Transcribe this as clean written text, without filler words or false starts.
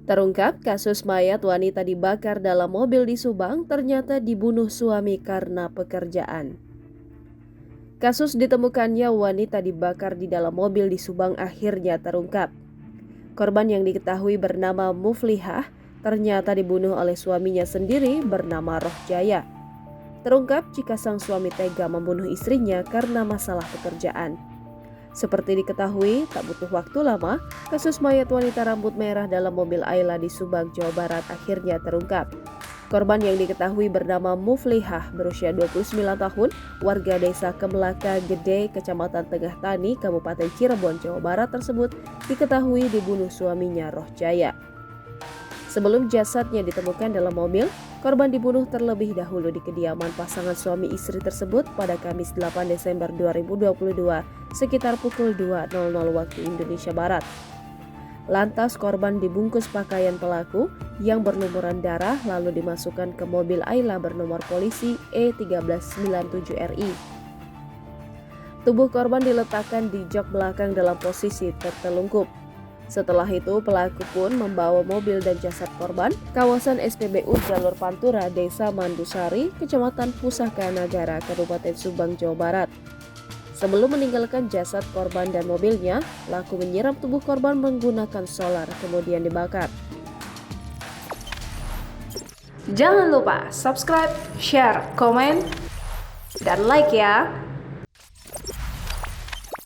Terungkap kasus mayat wanita dibakar dalam mobil di Subang ternyata dibunuh suami karena pekerjaan. Kasus ditemukannya wanita dibakar di dalam mobil di Subang akhirnya terungkap. Korban yang diketahui bernama Muflihah ternyata dibunuh oleh suaminya sendiri bernama Rohjaya. Terungkap jika sang suami tega membunuh istrinya karena masalah pekerjaan. Seperti diketahui, tak butuh waktu lama, kasus mayat wanita rambut merah dalam mobil Ayla di Subang, Jawa Barat akhirnya terungkap. Korban yang diketahui bernama Muflihah berusia 29 tahun, warga desa Kemelaka Gede, Kecamatan Tengah Tani, Kabupaten Cirebon, Jawa Barat tersebut diketahui dibunuh suaminya Rohjaya. Sebelum jasadnya ditemukan dalam mobil, korban dibunuh terlebih dahulu di kediaman pasangan suami istri tersebut pada Kamis 8 Desember 2022 sekitar pukul 2.00 waktu Indonesia Barat. Lantas korban dibungkus pakaian pelaku yang berlumuran darah lalu dimasukkan ke mobil Ayla bernomor polisi E1397RI. Tubuh korban diletakkan di jok belakang dalam posisi tertelungkup. Setelah itu pelaku pun membawa mobil dan jasad korban kawasan SPBU Jalur Pantura, Desa Mandusari, Kecamatan Pusaka Nagara, Kabupaten Subang, Jawa Barat. Sebelum meninggalkan jasad korban dan mobilnya, pelaku menyiram tubuh korban menggunakan solar kemudian dibakar. Jangan lupa subscribe, share, komen, dan like ya.